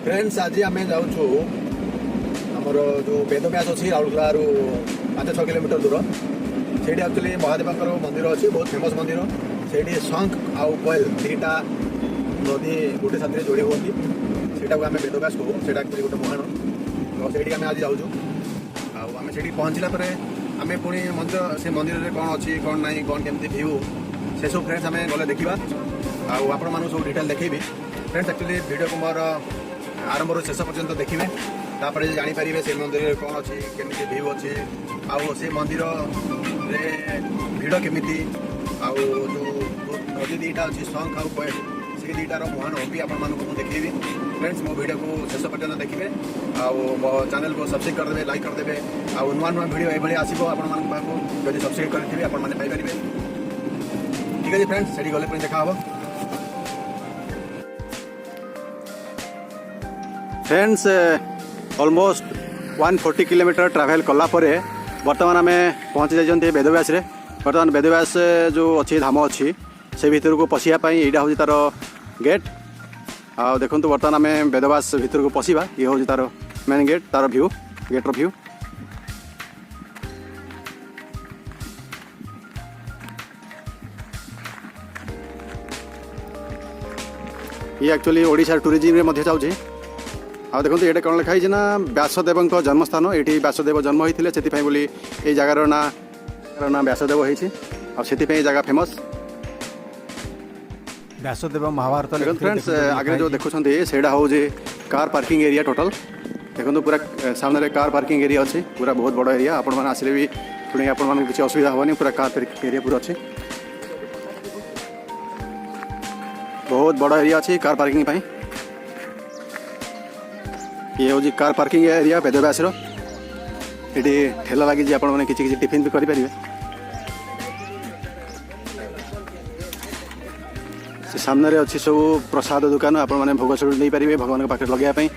Friends आज आम जाऊँ आमर जो वेदव्यास अच्छी राउरकेला 5-6 किलोमीटर दूर से एक्चुअली महादेव मंदिर अच्छी बहुत फेमस मंदिर से शंख आउ कोयल दुईटा नदी गोटे साथी जोड़ी हुई से आम वेदव्यास कहूँ से एक्चुअली गोटे मुहाण तो से आम आज जाऊँ आम से पहुँचला आम पुणी मंदिर से मंदिर में कौन अच्छी कौन ना कौन केमती भ्यू से सब फ्रेंड्स आम गले देखा आपण मानू सब डिटेल देखी फ्रेंड्स एक्चुअली वीडियो को मोर आरंभ शेष पर्यंत देखिए तापर जापर से मंदिर में कौन अच्छी केमी भ्यू अच्छी आउ से मंदिर भिड़ केमी आउ जो नदी दुईटा अच्छी शंख आउ कोयल से दुईटार मुहाण भी आपको देखी फ्रेंड्स मो वीडियो को शेष पर्यंत देखिए मो चैनल को सब्सक्राइब करदे लाइक करदे आउ नुआ नुआ वीडियो ये आसो आपको जब सब्सक्राइब करेंगे आपंपारे ठीक है फ्रेंड्स से गले देखा हम फ्रेंड्स ऑलमोस्ट 140 किलोमीटर ट्रैवल कलापर बर्तमान आम पहुँची जाइए वेदव्यास बर्तमान वेदव्यास जो अच्छी धाम अच्छी से भितर को पशियापी यहाँ हूँ तार गेट आ देखो बर्तमान आम वेदव्यास भितर को पशिबा ये हूँ तार मेन गेट तार भ्यू गेट्र भ्यू ये एक्चुअली ओडिशा टूरिज्म में जाऊँगी आ देखो ये कौन लिखाई ना व्यासदेव जन्मस्थान ये व्यासदेव जन्म होते से बोली ये जगार ना व्यासदेव होती जगह फेमस व्यासदेव महाभारत देखो फ्रेंड्स आगे जो देखुं से हूँ कार पार्किंग एरिया टोटल देखो पूरा सामने कार पार्किंग एरिया अच्छी पूरा बहुत बड़ एरिया आपण मैंने आसिले भी पुणी आपण किसी असुविधा हेनी पूरा कार पार्किंग एरिया पूरा अच्छी बहुत बड़ एरिया अच्छी कार पार्किंग पाई ये हूँ कार पार्किंग एरिया वेदव्यास ये ठेला लगी आप किसी टिफिन भी करेंगे से सामने अच्छी सब प्रसाद दुकान आप भोग सब नहीं पारे भगवान के पाखे लगे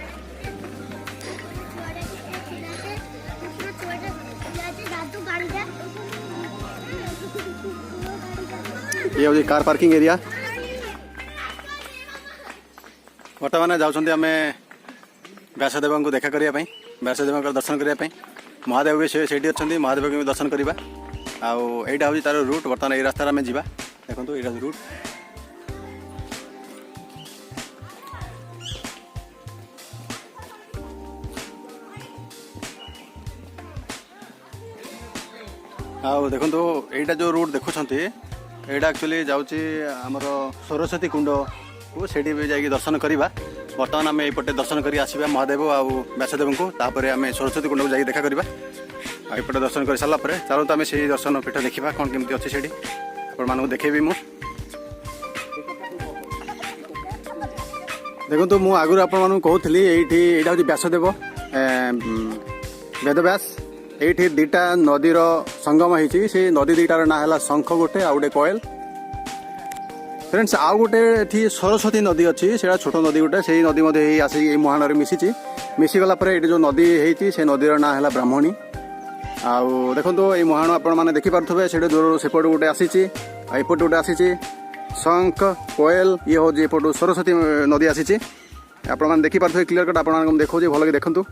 ये हूँ कार पार्किंग एरिया बर्तमान जाऊँ आम व्यासदेव को देखा करने व्यासदेव दर्शन करने महादेव भी से अच्छा महादेव को दर्शन करवा आईटा हूँ तार रूट बर्तमान ये रास्तार आम जा देखो ये रूट आउ देखो यहाँ जो रूट देखुं यहाँ एक्चुअली जाऊँगी आमर सरस्वती कुंड को से जाकि दर्शन करवा बर्तमान आम एपटे दर्शन कर आसवा महादेव आउ व्यासदेव को तापर आम सरस्वती कुंड को जाकि देखा करवा एपटे दर्शन कर सारापर चलते आम से दर्शन पीठ देखा कौन केमती अच्छी से आपको देखेबी मु देखो मु आगुरी आपको कहूली ये हूँ व्यासदेव वेदव्यास ये दुईटा नदीर संगम होती से नदी दुईटार ना है शंख गोटे आ गए कोयल फ्रेंड्स आउ गोटे सरस्वती नदी अच्छी से छोट नदी गोटे से नदी मध्य आसिक मुहाण मिसीगला ये जो नदी होती से नदीर ना है ब्राह्मणी आउ देखो ये मुहाण आपने देखिपे से दूर सेपट गोटे आसी एपट गोटे आसी शंख कोयल ये हूँ एपटू सरस्वती नदी आसी आपने देखिपे क्लीयर कट आप देखो भल कि देखूँ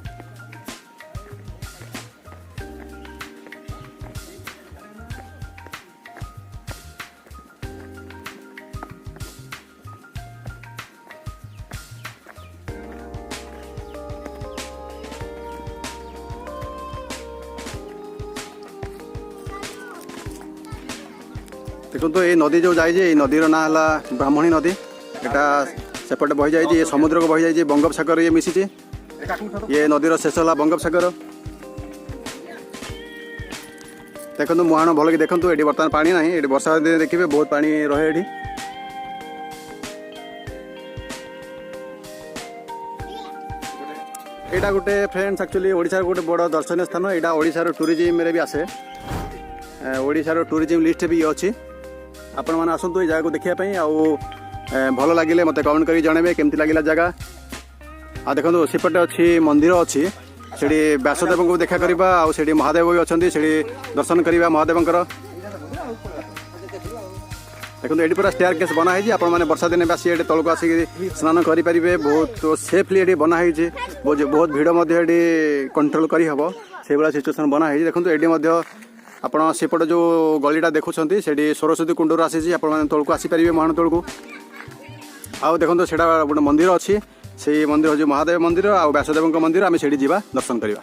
देखो तो ये नदी जो जाए नदीर ना है ब्राह्मणी नदी यहाँ सेपटे बही जाए समुद्र को बही जाए बंगोपसागर ये मिसी ये नदीर शेष है बंगोपसागर देखो मुहाण भल कि देखो ये बर्तमान पानी ना ये वर्षा दिन देखिए बहुत पानी रहे ये यहाँ गोटे फ्रेंड्स एक्चुअली ओडिशा गोटे बड़ दर्शनीय स्थान यहाँ ओडिशार टूरिज्म भी आसे ओडिशार टूरिज्म लिस्ट भी अच्छी आपण मैंने आसतु ये जगह को देखापी भल लगे मत कमेंट कर जनइबे केमती लगे जगह आ देखो सेपटे अच्छी मंदिर अच्छी से व्यासदेव को देखा करवा आउ महादेव भी अच्छा से दर्शन करवा महादेव देखो ये पूरा स्टेयर केस बनाई आप वर्षा दिन आसी ये तौक आसिक स्नान करेंगे बहुत सेफली ये बनाई बहुत भिड़ कंट्रोल करहब से भाया सिचुएसन बनाई देखो ये आपण सेपट जो गलीटा देखुं से सरस्वती कुंडर आसी तौक आसीपारे महान तौक आउ देखो से गोटे मंदिर अच्छी से मंदिर हूँ महादेव मंदिर आ व्यासदेव मंदिर आम से दर्शन करवा।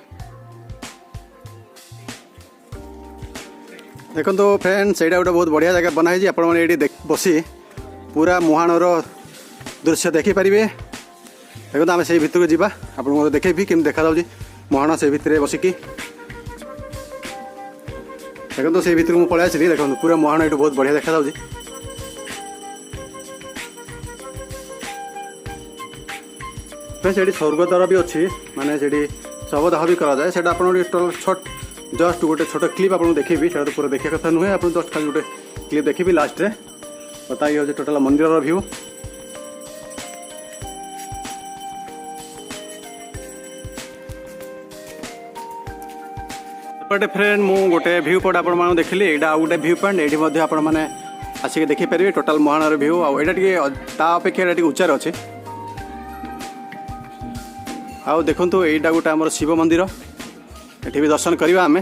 देखो फ्रेंड से गोटे बहुत बढ़िया जगह बनाई आप बसी पूरा मुहाणर दृश्य देखिपारे देखो आम से भितर को जावा आप देखेबी केम देखा मुहाण से भितर बसिकी देखो से भितर मुझे पलि आसली देखो पूरा मुहाण ये बहुत बढ़िया देखा से स्वर्गद्वार भी अच्छी माने से शवदाह भी कराए से छट जस्ट गोटे छोट क्लिप आपको देखेबी से पूरा देखा कथा नुहे आप जस्ट खाली गोटे क्लिप देखी लास्ट रे बता ये टोटाल मंदिर व्यू एपटे फ्रेंड मु गोटे व्यू पॉइंट आप देखिली यहाँ आउ गोटे व्यू पॉइंट ये आप आसिक देखिपारे टोटाल मुहाणर व्यू आटा अपेक्षा उच्चार अच्छे आउ देखु यहीटा गोटे आम शिव मंदिर ये भी दर्शन करवा आम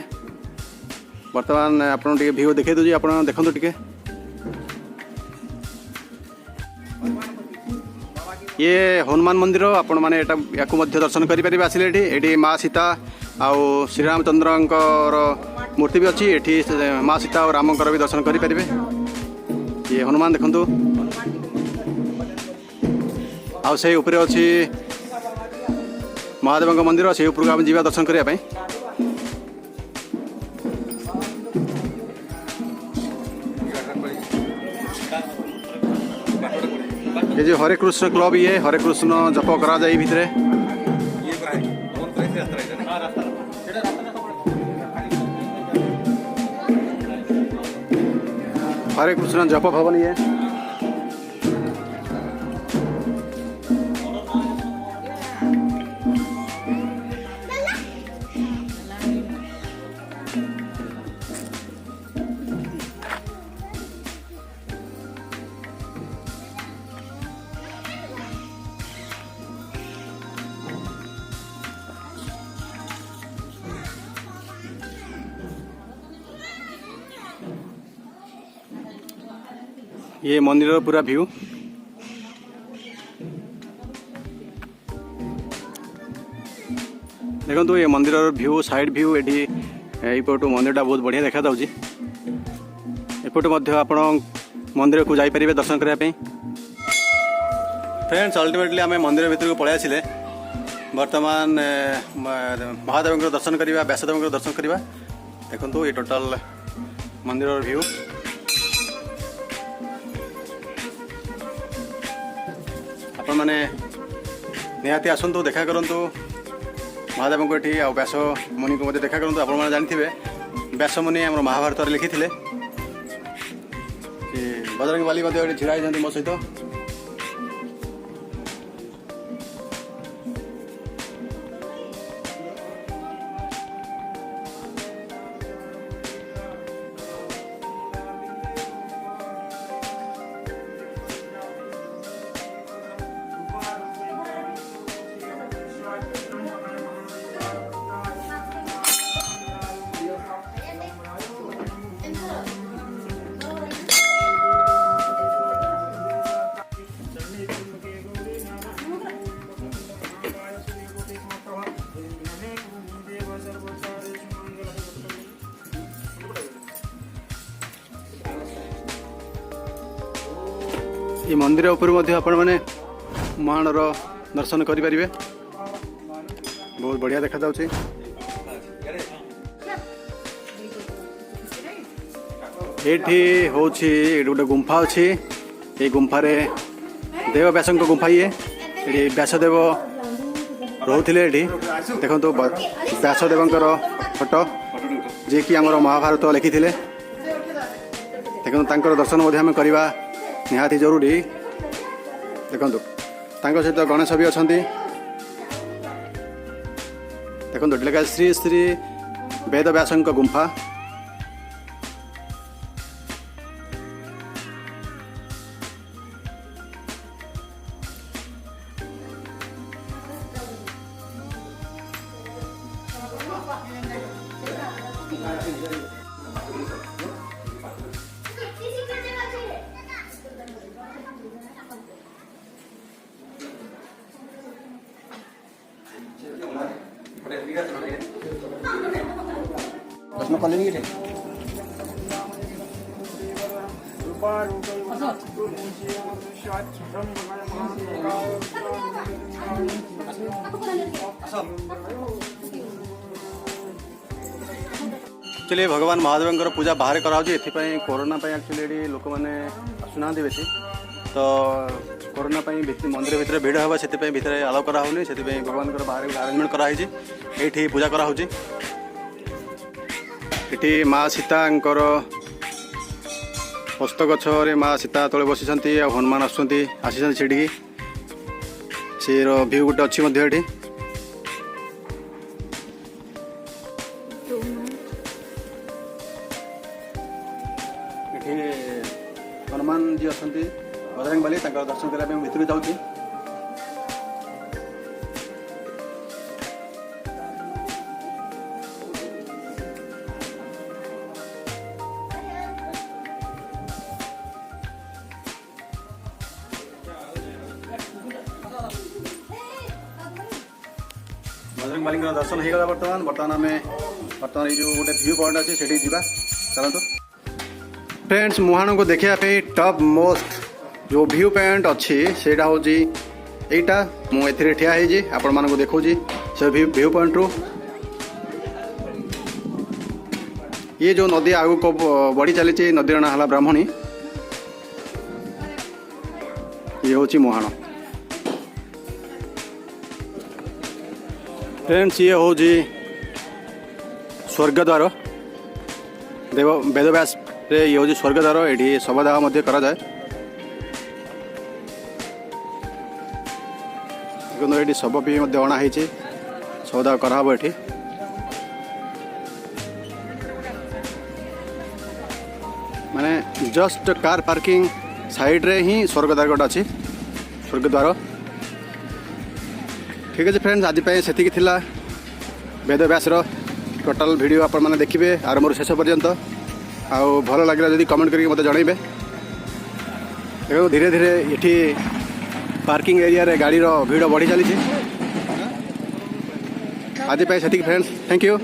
बर्तमान आप व्यू देखा दूसरी आप देखो टे ये हनुमान मंदिर आपण मैंने या दर्शन करेंगे आसिले ये माँ सीता आउ श्रीरामचंद्र मूर्ति भी अच्छी ये माँ सीता और रामकर भी दर्शन करेंगे ये हनुमान देखु आउ से ऊपर अच्छी महादेव मंदिर से ऊपर आम जा दर्शन करने ये जो हरे कृष्ण क्लब ये हरे कृष्ण जप करा जाए भितर हरे कृष्ण जप भवन ये ये मंदिर पूरा व्यू देखो ये मंदिर व्यू साइड व्यू ये पटू मंदिर बहुत बढ़िया देखा एपटे आप मंदिर को जापर दर्शन करने फ्रेंड्स अल्टीमेटली आम मंदिर भीतर को पलि आसिले बर्तमान महादेव दर्शन करवा व्यासदेव दर्शन करवा देखो ये टोटाल मंदिर व्यू आपण मैंने निहाती आसतु देखा करूँ महादेव को ये आ व्यास मुनि को देखा करूँ आप जानते व्यास मुनि आम महाभारत लिखी थे बजरंग बाली छिड़ा होती मो सहित ये मंदिर उपर आपण मैंने महाणर दर्शन करेंगे बहुत बढ़िया देखा जाऊँगी ये हूँ गोटे गुंफा अच्छी ये गुंफारे देव व्यास गुंफा ये व्यासदेव रोते देखो व्यासदेव फोटो जी कि आम महाभारत लिखी थे देखो दर्शन आम करवा निहाती जरूरी देखो सहित गणेश भी अच्छा देखो श्री श्री वेद व्यास गुंफा प्रश्न कले नहीं एक्चुअली भगवान महादेव पूजा बाहर कराई कोरोना एक्चुअली लोक मैंने आसुना बेसी तो कोरोना मंदिर भितर भिड़ हाँ से भितर आलाउ कराऊनी से भगवान बाहर आरेंजमेंट कराई ये पूजा कराऊँगी ये माँ सीता हस्त गछरे माँ सीता तले बसी हनुमान आसी से भ्यू गोटे अच्छी हनुमान जी अच्छा बजरंग बली दर्शन करने भितर जाऊँगी बजरंग बली दर्शन हो गला बर्तमान आम बर्तमान ये जो गोटे व्यू पॉइंट अच्छे से चलते फ्रेंड्स मुहाण को देखापी टॉप मोस्ट जो व्यू पॉइंट अच्छी से यहीटा मुझे ठिया आपण मानक देखा से व्यू पॉइंट रू ये जो नदी आगु को बढ़ी चली नदी ना है ब्राह्मणी ये हूँ मुहाण फ्रेंड्स ये हूँ स्वर्गद्वार देव वेदव्यास ये हूँ स्वर्गद्वार ये शवदाह करा जाए ये शव भी अणाई शवदाह कराब ये माने जस्ट कार पार्किंग साइड रे ही स्वर्गद्वार गोटे अच्छी स्वर्गद्वार ठीक अच्छे फ्रेंड्स आज से थिला वेदव्यास टोटाल वीडियो आपण मैंने देखिए आरंभ शेष पर्यंत आउ भल लगे जदि कमेंट करके मत जनइबे धीरे धीरे ये पार्किंग एरिया रे गाड़ी रो भीड़ बढ़ी चली आज से फ्रेंड्स थैंक यू।